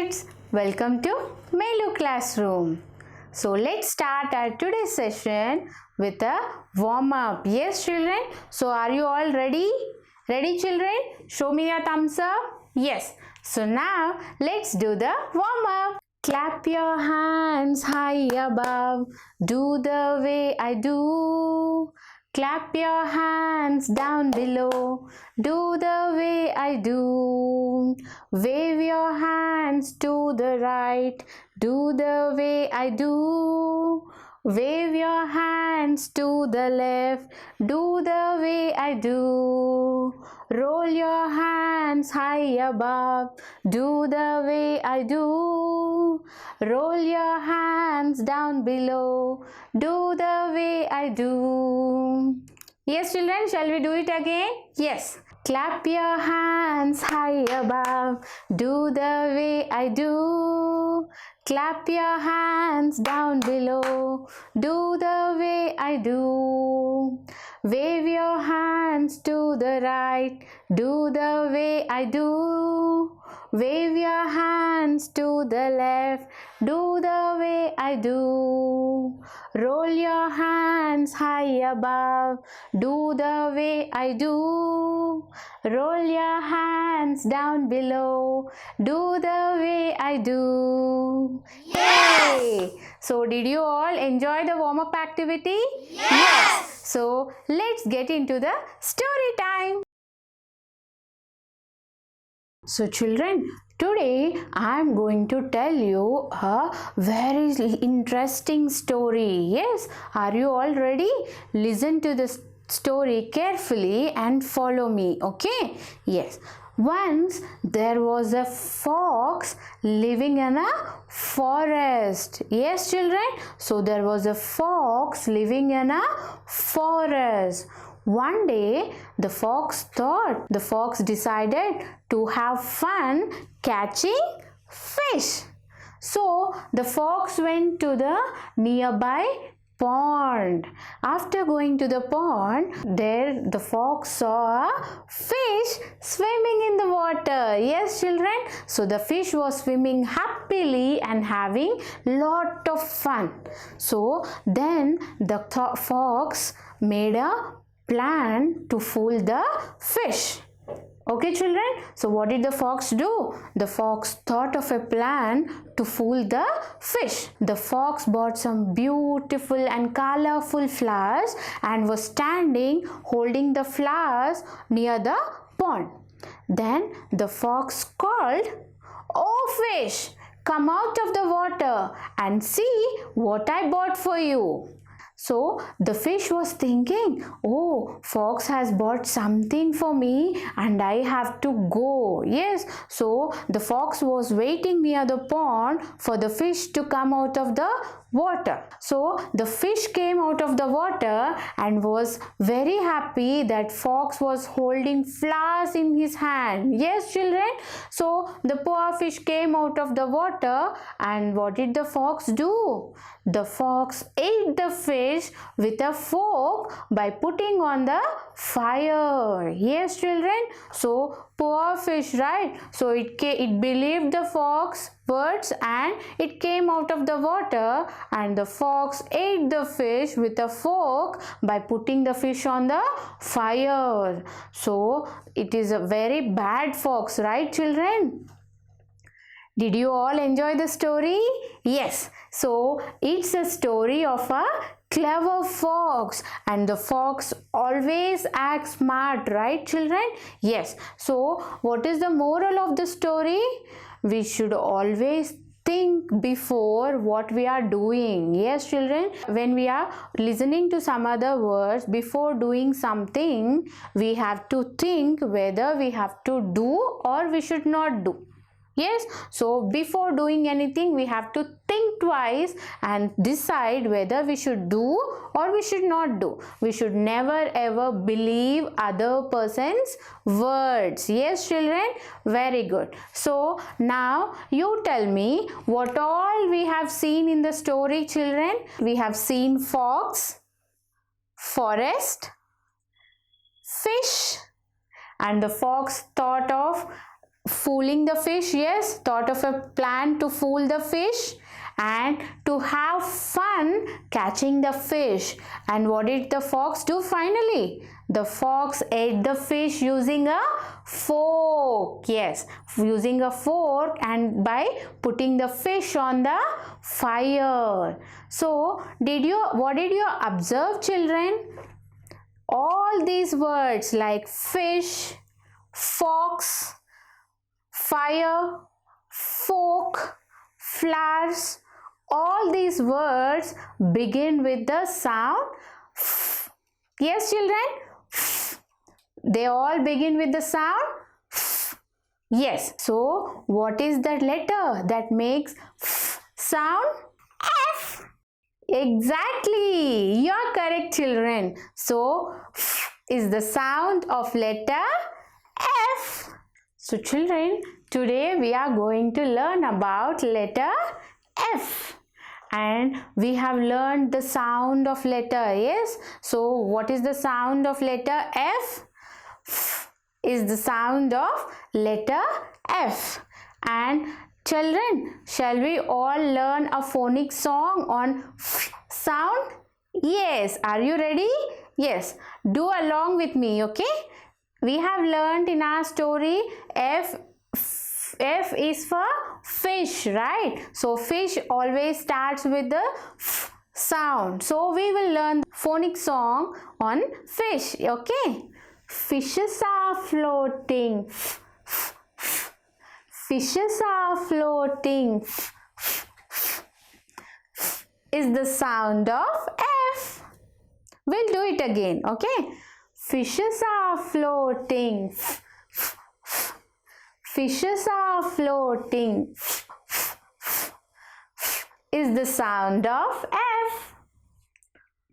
kids, welcome to Melu Classroom. So let's start our today's session with a warm-up. Yes children, so are you all ready? Ready children? Show me your thumbs up. Yes. So now let's do the warm-up. Clap your hands high above, do the way I do. Clap your hands down below, do the way I do. Wave your hands to the right, do the way I do. Wave your hands to the left, do the way I do. Roll your hands high above, do the way I do. Roll your hands down below, do the way I do. Yes children, shall we do it again? Yes. Clap your hands high above, do the way I do. Clap your hands down below, do the way I do. Wave your hands to the right, do the way I do. Wave your hands to the left, do the way I do. Roll your hands high above, do the way I do. Roll your hands down below, do the way I do. Yes! Yay! So did you all enjoy the warm-up activity? Yes! So let's get into the story time. So children, today I am going to tell you a very interesting story. Yes, are you all ready? Listen to the story carefully and follow me, okay? Yes. Once there was a fox living in a forest. Yes children, so there was a fox living in a forest. One day the fox decided to have fun catching fish. So the fox went to the nearby pond. After going to the pond, there the fox saw a fish swimming in the water. Yes children, so the fish was swimming happily and having lot of fun. So then the fox made a plan to fool the fish. Okay children, so what did the fox do? The fox thought of a plan to fool the fish. The fox bought some beautiful and colorful flowers and was standing holding the flowers near the pond. Then the fox called, "Oh fish, come out of the water and see what I bought for you." So the fish was thinking, "Oh, fox has bought something for me and I have to go." Yes, so the fox was waiting near the pond for the fish to come out of the water. So the fish came out of the water and was very happy that fox was holding flowers in his hand. Yes children, so the poor fish came out of the water and what did the fox do? The fox ate the fish with a fork by putting on the fire. Yes children, so poor fish, right? So it believed the fox words and it came out of the water and the fox ate the fish with a fork by putting the fish on the fire. So it is a very bad fox, right children? Did you all enjoy the story? Yes. So it's a story of a clever fox and the fox always acts smart, right children? Yes. So what is the moral of the story? We should always think before what we are doing. Yes children, when we are listening to some other words, before doing something, we have to think whether we have to do or we should not do. Yes, so before doing anything we have to think twice and decide whether we should do or we should not do. We should never ever believe other person's words. Yes children, very good. So now you tell me what all we have seen in the story children. We have seen fox, forest, fish, and the fox thought of fooling the fish. Yes, thought of a plan to fool the fish and to have fun catching the fish. And what did the fox do finally? The fox ate the fish using a fork. Yes, using a fork and by putting the fish on the fire. So what did you observe, children? All these words like fish, fox, fire, fork, flowers, all these words begin with the sound f. Yes, children? F. They all begin with the sound f. Yes. So, what is that letter that makes f sound? F. Exactly. You are correct, children. So, f is the sound of letter F. So, children, today we are going to learn about letter F. And we have learned the sound of letter. Yes. So, what is the sound of letter F? F is the sound of letter F. And children, shall we all learn a phonic song on F sound? Yes. Are you ready? Yes. Do along with me, okay? We have learned in our story F is for fish, right? So fish always starts with the F sound. So we will learn phonic song on fish, okay? Fishes are floating. Fishes are floating. Is the sound of F. We'll do it again, okay? Fishes are floating. Fishes are floating. Is the sound of F.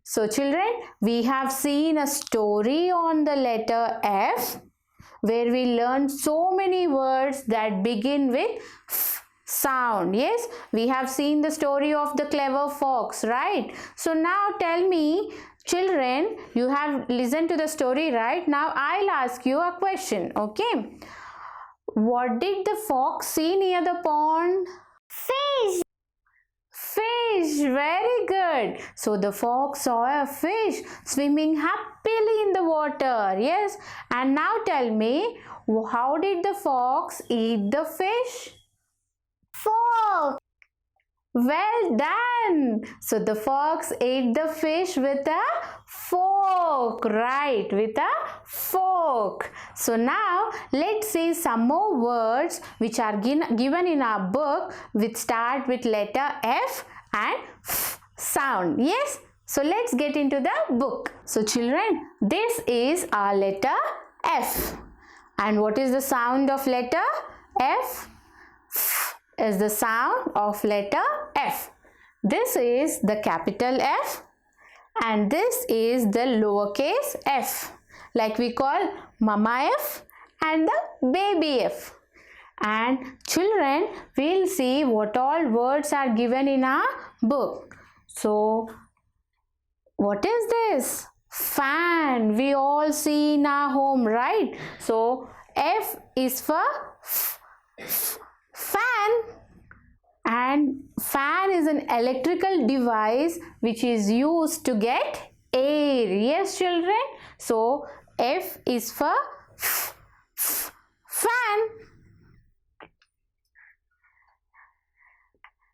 So children, we have seen a story on the letter F where we learned so many words that begin with F sound. Yes, we have seen the story of the clever fox, right? So now tell me, children, you have listened to the story, right? Now I'll ask you a question, okay? What did the fox see near the pond? Fish. Fish, very good. So the fox saw a fish swimming happily in the water. Yes, and now tell me, how did the fox eat the fish? Fork. Well done. So the fox ate the fish with a fork, right? With a fork. So now let's see some more words which are given in our book which start with letter F and F sound. Yes. So let's get into the book. So children, this is our letter F. And what is the sound of letter F? F is the sound of letter F. This is the capital F and this is the lowercase f, like we call Mama F and the baby F. And children, we'll see what all words are given in our book. So what is this? Fan. We all see in our home, right? So F is for fan, and fan is an electrical device which is used to get air. Yes, children. So F is for fan.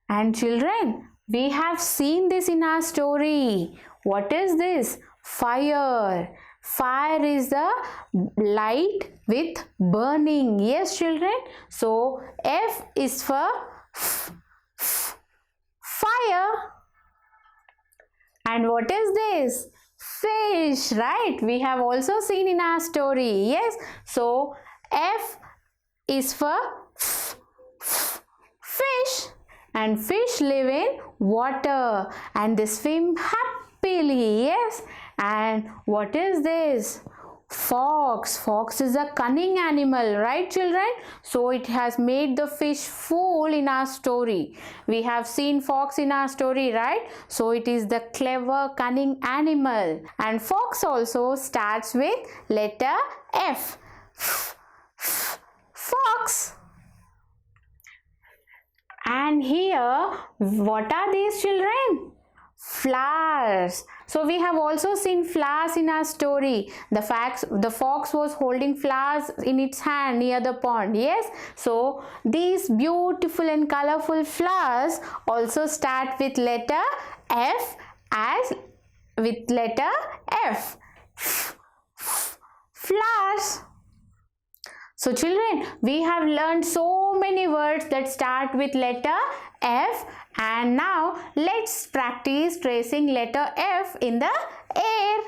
And children, we have seen this in our story. What is this? Fire. Fire is the light with burning. Yes, children. So F is for fire. And what is this? Fish, right? We have also seen in our story. Yes. So F is for fish. And fish live in water and they swim happily. Yes. And what is this? Fox. Fox is a cunning animal, right, children? So it has made the fish fool in our story. We have seen fox in our story, right? So it is the clever, cunning animal. And fox also starts with letter F. fox. And here, what are these children? Flowers. So we have also seen flowers in our story. The fox was holding flowers in its hand near the pond. Yes. So these beautiful and colorful flowers also start with letter F as with letter F. Flowers. So children, we have learned so many words that start with letter F, and now let's practice tracing letter F in the air.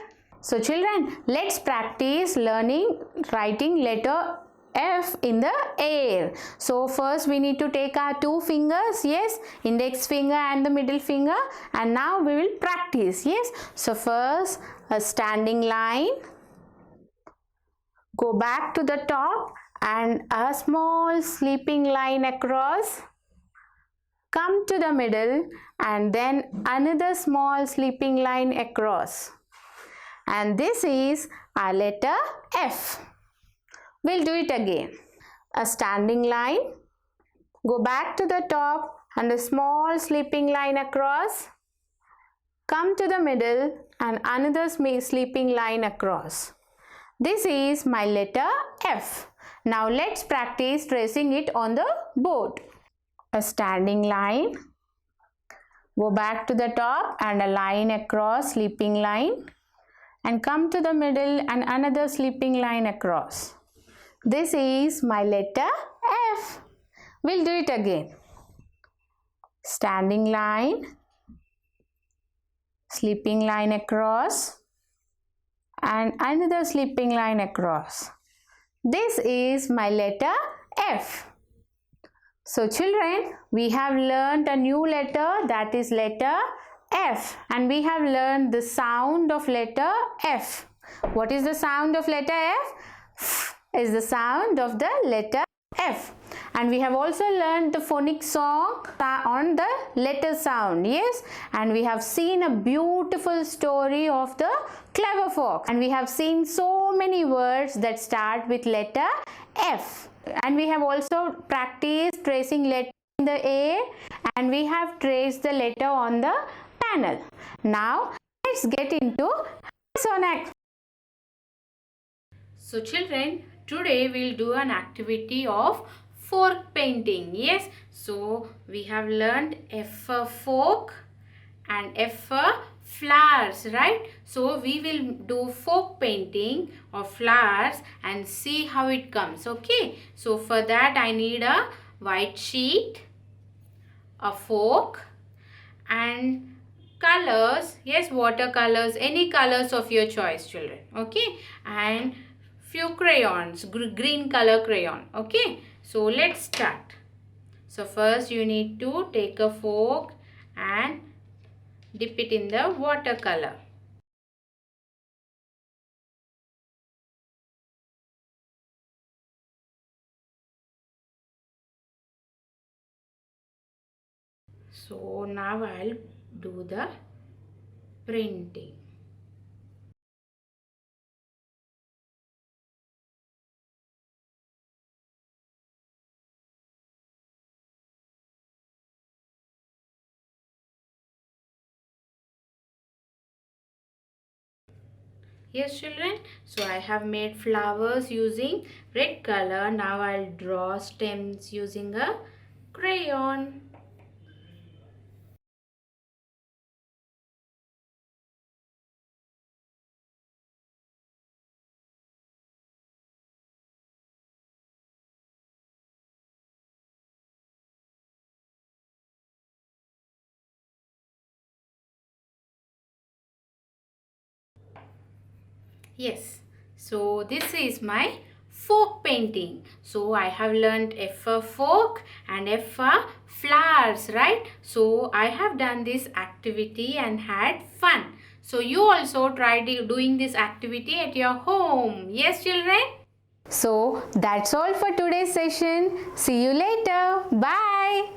So children, let's practice writing letter F in the air. So first we need to take our two fingers, yes, index finger and the middle finger, and now we will practice, yes. So first a standing line. Go back to the top and a small sleeping line across. Come to the middle and then another small sleeping line across. And this is our letter F. We'll do it again. A standing line. Go back to the top and a small sleeping line across. Come to the middle and another sleeping line across. This is my letter F. Now let's practice tracing it on the board. A standing line. Go back to the top and a line across, sleeping line. And come to the middle and another sleeping line across. This is my letter F. We'll do it again. Standing line. Sleeping line across. And another sleeping line across. This is my letter F. So children, we have learned a new letter, that is letter F, and we have learned the sound of letter F. What is the sound of letter F? F is the sound of the letter F. And we have also learned the phonic song on the letter sound, yes, and we have seen a beautiful story of the clever fox, and we have seen so many words that start with letter F, and we have also practiced tracing letter in the air, and we have traced the letter on the panel. Now let's get into hands-on activity. So children, today we'll do an activity of fork painting. Yes, so we have learned F for fork and F for flowers, right? So we will do fork painting of flowers and see how it comes. Okay, so for that I need a white sheet, a fork, and colors. Yes, watercolors, any colors of your choice, children. Okay, and few crayons, green color crayon. Okay, so let's start. So first you need to take a fork and dip it in the watercolor. So now I'll do the printing. Yes children, so I have made flowers using red color. Now I'll draw stems using a crayon. Yes, so this is my fork painting. So I have learned F for fork and F for flowers, right? So I have done this activity and had fun. So you also try doing this activity at your home. Yes, children? So that's all for today's session. See you later. Bye.